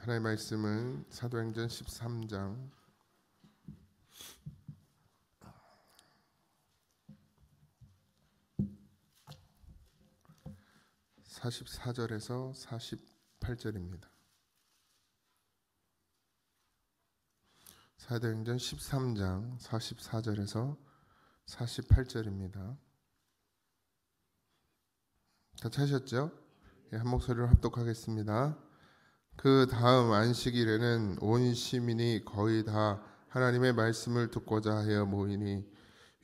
하나님의 말씀은 사도행전 13장 44절에서 48절입니다. 사도행전 13장 44절에서 48절입니다. 다 찾으셨죠? 한 목소리로 합독하겠습니다. 그 다음 안식일에는 온 시민이 거의 다 하나님의 말씀을 듣고자 하여 모이니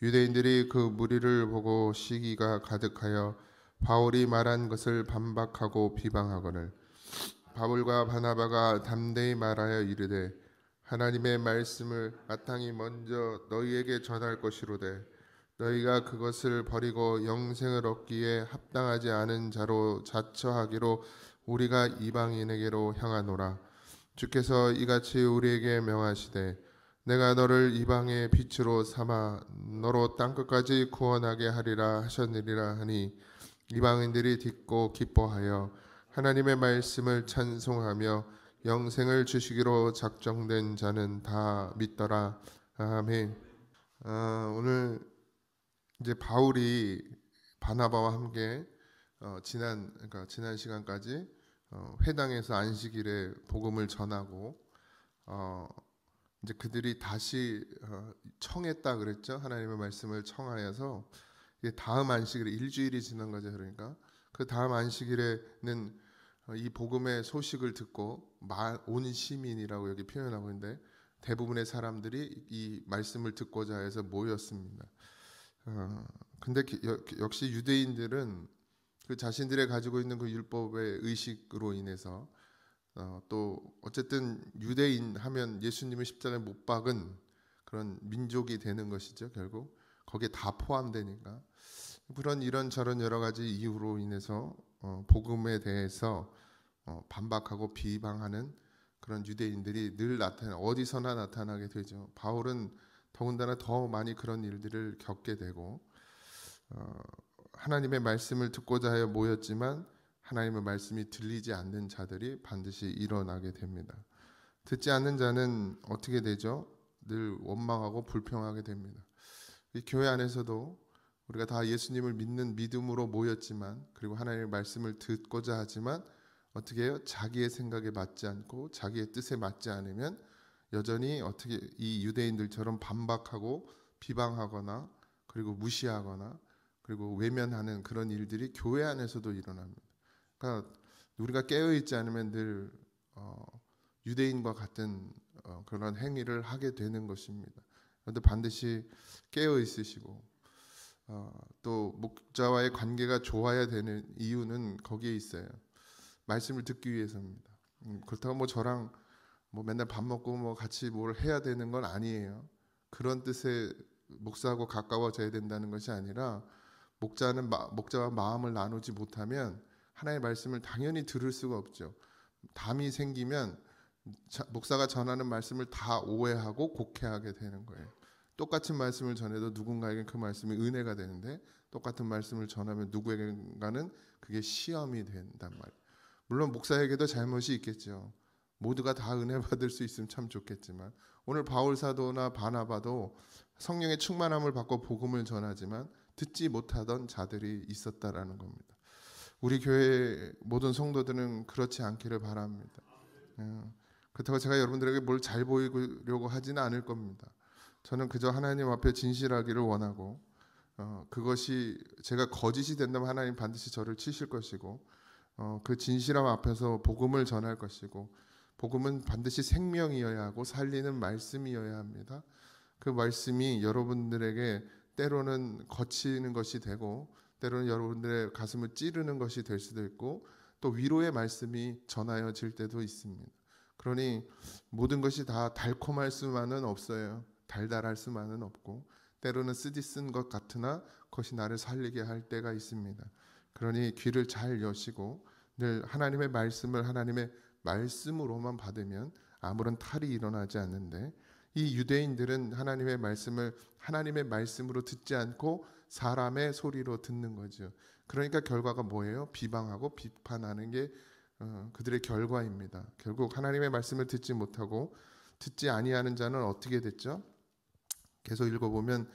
유대인들이 그 무리를 보고 시기가 가득하여 바울이 말한 것을 반박하고 비방하거늘 바울과 바나바가 담대히 말하여 이르되 하나님의 말씀을 마땅히 먼저 너희에게 전할 것이로되 너희가 그것을 버리고 영생을 얻기에 합당하지 않은 자로 자처하기로 우리가 이방인에게로 향하노라. 주께서 이같이 우리에게 명하시되 내가 너를 이방의 빛으로 삼아 너로 땅끝까지 구원하게 하리라 하셨느니라 하니 이방인들이 듣고 기뻐하여 하나님의 말씀을 찬송하며 영생을 주시기로 작정된 자는 다 믿더라. 아멘. 오늘 이제 바울이 바나바와 함께 지난 시간까지 회당에서 안식일에 복음을 전하고 이제 그들이 다시 청했다 그랬죠. 하나님의 말씀을 청하여서 다음 안식일에 일주일이 지난 거죠. 그러니까 그 다음 안식일에는 이 복음의 소식을 듣고 온 시민이라고 여기 표현하고 있는데 대부분의 사람들이 이 말씀을 듣고자 해서 모였습니다. 근데 역시 유대인들은 그 자신들이 가지고 있는 그 율법의 의식으로 인해서 또 어쨌든 유대인 하면 예수님을 십자가에 못 박은 그런 민족이 되는 것이죠. 결국 거기에 다 포함되니까 그런 이런저런 여러 가지 이유로 인해서 복음에 대해서 반박하고 비방하는 그런 유대인들이 늘 어디서나 나타나게 되죠. 바울은 더군다나 더 많이 그런 일들을 겪게 되고 하나님의 말씀을 듣고자 하여 모였지만 하나님의 말씀이 들리지 않는 자들이 반드시 일어나게 됩니다. 듣지 않는 자는 어떻게 되죠? 늘 원망하고 불평하게 됩니다. 이 교회 안에서도 우리가 다 예수님을 믿는 믿음으로 모였지만 그리고 하나님의 말씀을 듣고자 하지만 어떻게 해요? 자기의 생각에 맞지 않고 자기의 뜻에 맞지 않으면 여전히 어떻게 이 유대인들처럼 반박하고 비방하거나 그리고 무시하거나 그리고 외면하는 그런 일들이 교회 안에서도 일어납니다. 그러니까 우리가 깨어 있지 않으면 늘 유대인과 같은 그런 행위를 하게 되는 것입니다. 그런데 반드시 깨어 있으시고 또 목자와의 관계가 좋아야 되는 이유는 거기에 있어요. 말씀을 듣기 위해서입니다. 그렇다고 뭐 저랑 뭐 맨날 밥 먹고 뭐 같이 뭘 해야 되는 건 아니에요. 그런 뜻의 목사하고 가까워져야 된다는 것이 아니라 목자와 마음을 나누지 못하면 하나님의 말씀을 당연히 들을 수가 없죠. 담이 생기면 목사가 전하는 말씀을 다 오해하고 곡해하게 되는 거예요. 똑같은 말씀을 전해도 누군가에겐 그 말씀이 은혜가 되는데 똑같은 말씀을 전하면 누구에겐가는 그게 시험이 된단 말이에요. 물론 목사에게도 잘못이 있겠죠. 모두가 다 은혜 받을 수 있으면 참 좋겠지만 오늘 바울 사도나 바나바도 성령의 충만함을 받고 복음을 전하지만 듣지 못하던 자들이 있었다라는 겁니다. 우리 교회 모든 성도들은 그렇지 않기를 바랍니다. 그렇다고 제가 여러분들에게 뭘 잘 보이려고 하지는 않을 겁니다. 저는 그저 하나님 앞에 진실하기를 원하고 그것이 제가 거짓이 된다면 하나님 반드시 저를 치실 것이고 그 진실함 앞에서 복음을 전할 것이고 복음은 반드시 생명이어야 하고 살리는 말씀이어야 합니다. 그 말씀이 여러분들에게 때로는 거치는 것이 되고 때로는 여러분들의 가슴을 찌르는 것이 될 수도 있고 또 위로의 말씀이 전하여질 때도 있습니다. 그러니 모든 것이 다 달콤할 수만은 없어요. 달달할 수만은 없고 때로는 쓰디쓴 것 같으나 그것이 나를 살리게 할 때가 있습니다. 그러니 귀를 잘 여시고 늘 하나님의 말씀을 하나님의 말씀으로만 받으면 아무런 탈이 일어나지 않는데 이 유대인들은 하나님의 말씀을 하나님의 말씀으로 듣지 않고 사람의 소리로 듣는 거죠. 그러니까 결과가 뭐예요? 비방하고 비판하는 게 그들의 결과입니다. 결국 하나님의 말씀을 듣지 못하고 듣지 아니하는 자는 어떻게 됐죠? 계속 읽어보면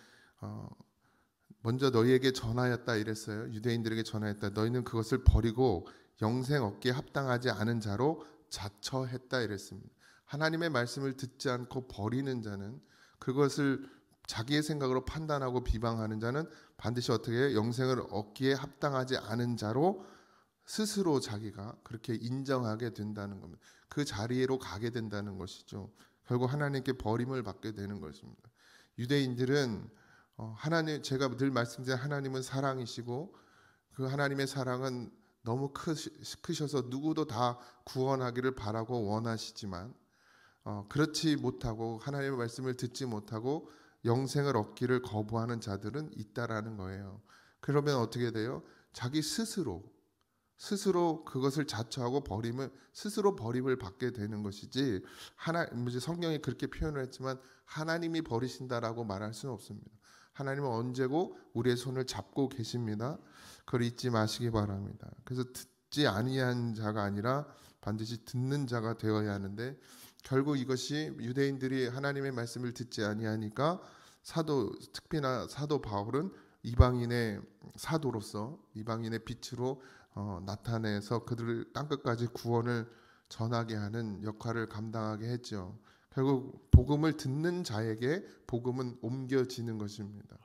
먼저 너희에게 전하였다 이랬어요. 유대인들에게 전하였다. 너희는 그것을 버리고 영생 얻기에 합당하지 않은 자로 자처했다 이랬습니다. 하나님의 말씀을 듣지 않고 버리는 자는, 그것을 자기의 생각으로 판단하고 비방하는 자는 반드시 어떻게 해요? 영생을 얻기에 합당하지 않은 자로 스스로 자기가 그렇게 인정하게 된다는 겁니다. 그 자리로 가게 된다는 것이죠. 결국 하나님께 버림을 받게 되는 것입니다. 유대인들은 하나님, 제가 늘 말씀드린 하나님은 사랑이시고 그 하나님의 사랑은 너무 크셔서 누구도 다 구원하기를 바라고 원하시지만 그렇지 못하고 하나님의 말씀을 듣지 못하고 영생을 얻기를 거부하는 자들은 있다라는 거예요. 그러면 어떻게 돼요? 자기 스스로 그것을 자처하고 스스로 버림을 받게 되는 것이지, 성경이 그렇게 표현을 했지만 하나님이 버리신다라고 말할 수는 없습니다. 하나님은 언제고 우리의 손을 잡고 계십니다. 그걸 잊지 마시기 바랍니다. 그래서 듣지 아니한 자가 아니라 반드시 듣는 자가 되어야 하는데, 결국 이것이 유대인들이 하나님의 말씀을 듣지 아니하니까 특히나 사도 바울은 이방인의 사도로서 이방인의 빛으로 나타내서 그들을 땅끝까지 구원을 전하게 하는 역할을 감당하게 했죠. 결국 복음을 듣는 자에게 복음은 옮겨지는 것입니다.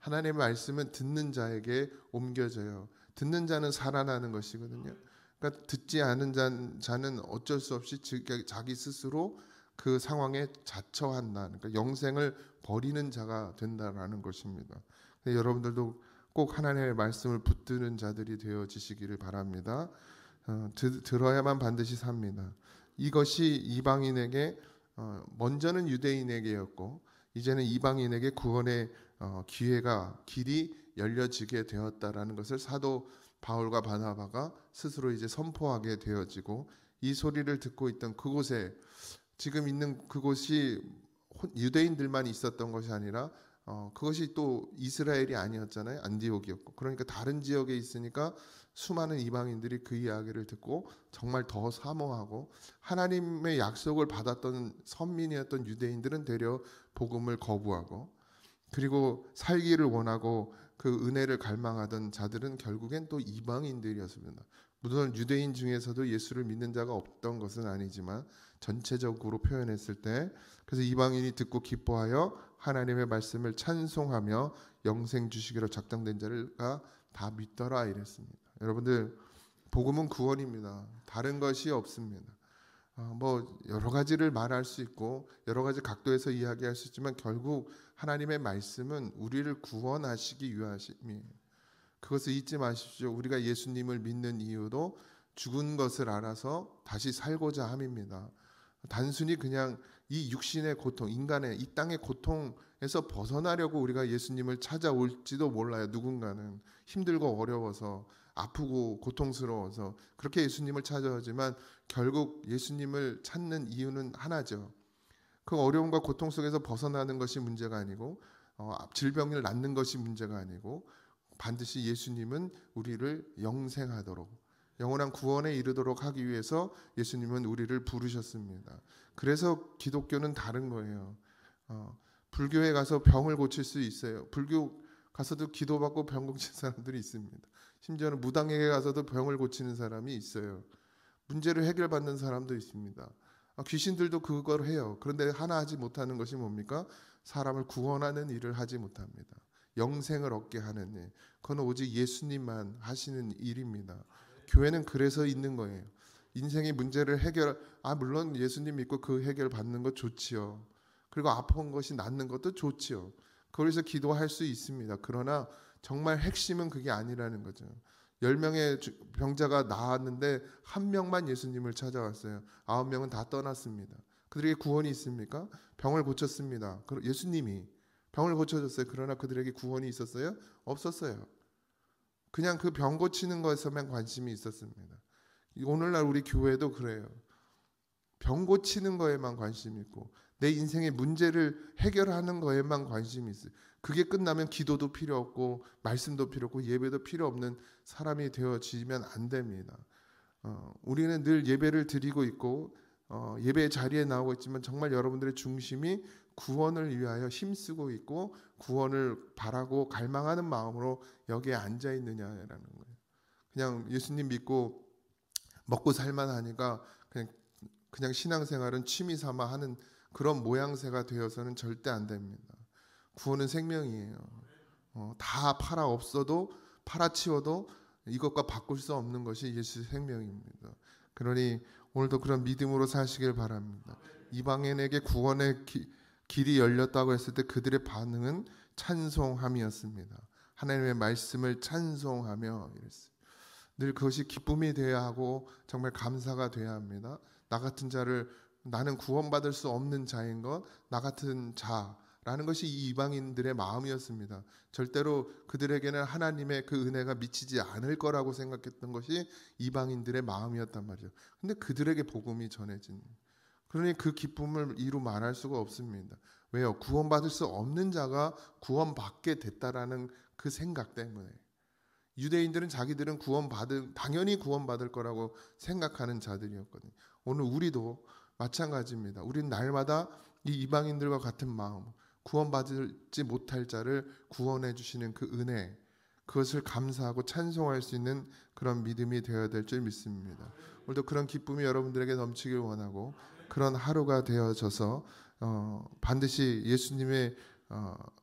하나님의 말씀은 듣는 자에게 옮겨져요. 듣는 자는 살아나는 것이거든요. 그러니까 듣지 않은 자는 어쩔 수 없이 자기 스스로 그 상황에 자처한다. 그러니까 영생을 버리는 자가 된다라는 것입니다. 여러분들도 꼭 하나님의 말씀을 붙드는 자들이 되어지시기를 바랍니다. 들어야만 반드시 삽니다. 이것이 이방인에게 먼저는 유대인에게였고 이제는 이방인에게 구원의 길이 열려지게 되었다라는 것을 사도 바울과 바나바가 스스로 이제 선포하게 되어지고, 이 소리를 듣고 있던 그곳에, 지금 있는 그곳이 유대인들만 있었던 것이 아니라 그것이 또 이스라엘이 아니었잖아요. 안디옥이었고. 그러니까 다른 지역에 있으니까 수많은 이방인들이 그 이야기를 듣고 정말 더 사모하고, 하나님의 약속을 받았던 선민이었던 유대인들은 되려 복음을 거부하고, 그리고 살기를 원하고 그 은혜를 갈망하던 자들은 결국엔 또 이방인들이었습니다. 물론 유대인 중에서도 예수를 믿는 자가 없던 것은 아니지만 전체적으로 표현했을 때, 그래서 이방인이 듣고 기뻐하여 하나님의 말씀을 찬송하며 영생 주시기로 작정된 자가 다 믿더라 이랬습니다. 여러분들, 복음은 구원입니다. 다른 것이 없습니다. 여러 가지를 말할 수 있고 여러 가지 각도에서 이야기할 수 있지만 결국 하나님의 말씀은 우리를 구원하시기 위하심이에요. 그것을 잊지 마십시오. 우리가 예수님을 믿는 이유도 죽은 것을 알아서 다시 살고자 함입니다. 단순히 그냥 이 육신의 고통, 인간의 이 땅의 고통에서 벗어나려고 우리가 예수님을 찾아올지도 몰라요. 누군가는 힘들고 어려워서, 아프고 고통스러워서 그렇게 예수님을 찾아오지만 결국 예수님을 찾는 이유는 하나죠. 그 어려움과 고통 속에서 벗어나는 것이 문제가 아니고 질병을 낫는 것이 문제가 아니고, 반드시 예수님은 우리를 영생하도록, 영원한 구원에 이르도록 하기 위해서 예수님은 우리를 부르셨습니다. 그래서 기독교는 다른 거예요. 불교에 가서 병을 고칠 수 있어요. 불교 가서도 기도받고 병 고친 사람들이 있습니다. 심지어는 무당에게 가서도 병을 고치는 사람이 있어요. 문제를 해결받는 사람도 있습니다. 귀신들도 그걸 해요. 그런데 하나 하지 못하는 것이 뭡니까? 사람을 구원하는 일을 하지 못합니다. 영생을 얻게 하는 일. 그건 오직 예수님만 하시는 일입니다. 교회는 그래서 있는 거예요. 인생의 문제를 물론 예수님 믿고 그 해결 받는 것 좋지요. 그리고 아픈 것이 낫는 것도 좋지요. 그래서 기도할 수 있습니다. 그러나 정말 핵심은 그게 아니라는 거죠. 10명의 병자가 나았는데 1명만 예수님을 찾아왔어요. 9명은 다 떠났습니다. 그들에게 구원이 있습니까? 병을 고쳤습니다. 예수님이 병을 고쳐줬어요. 그러나 그들에게 구원이 있었어요? 없었어요. 그냥 그 병 고치는 것에만 관심이 있었습니다. 오늘날 우리 교회도 그래요. 병 고치는 거에만 관심이 있고 내 인생의 문제를 해결하는 거에만 관심이 있어요. 그게 끝나면 기도도 필요 없고 말씀도 필요 없고 예배도 필요 없는 사람이 되어지면 안 됩니다. 우리는 늘 예배를 드리고 있고 예배 자리에 나오고 있지만 정말 여러분들의 중심이 구원을 위하여 힘쓰고 있고 구원을 바라고 갈망하는 마음으로 여기에 앉아 있느냐라는 거예요. 그냥 예수님 믿고 먹고 살만하니까 그냥 신앙생활은 취미 삼아 하는 그런 모양새가 되어서는 절대 안 됩니다. 구원은 생명이에요. 다 팔아 없어도 팔아치워도 이것과 바꿀 수 없는 것이 예수의 생명입니다. 그러니 오늘도 그런 믿음으로 사시길 바랍니다. 이방인에게 구원의 길이 열렸다고 했을 때 그들의 반응은 찬송함이었습니다. 하나님의 말씀을 찬송하며 이랬어요. 늘 그것이 기쁨이 되어야 하고 정말 감사가 되어야 합니다. 나 같은 자를 나는 구원받을 수 없는 자인 것, 나 같은 자라는 것이 이 이방인들의 마음이었습니다. 절대로 그들에게는 하나님의 그 은혜가 미치지 않을 거라고 생각했던 것이 이방인들의 마음이었단 말이죠. 근데 그들에게 복음이 전해진, 그러니 그 기쁨을 이루 말할 수가 없습니다. 왜요? 구원받을 수 없는 자가 구원받게 됐다라는 그 생각 때문에. 유대인들은 자기들은 당연히 구원받을 거라고 생각하는 자들이었거든요. 오늘 우리도 마찬가지입니다. 우리는 날마다 이 이방인들과 같은 마음, 구원받지 못할 자를 구원해 주시는 그 은혜, 그것을 감사하고 찬송할 수 있는 그런 믿음이 되어야 될 줄 믿습니다. 오늘도 그런 기쁨이 여러분들에게 넘치길 원하고 그런 하루가 되어져서 반드시 예수님의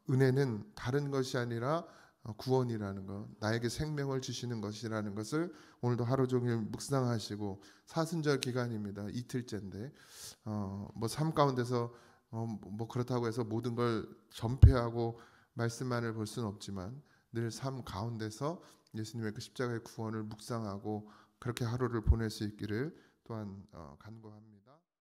은혜는 다른 것이 아니라 구원이라는 것, 나에게 생명을 주시는 것이라는 것을 오늘도 하루 종일 묵상하시고, 사순절 기간입니다. 이틀째인데 뭐 삶 가운데서 뭐 그렇다고 해서 모든 걸 전폐하고 말씀만을 볼 수는 없지만 늘 삶 가운데서 예수님의 그 십자가의 구원을 묵상하고 그렇게 하루를 보낼 수 있기를 또한 간구합니다.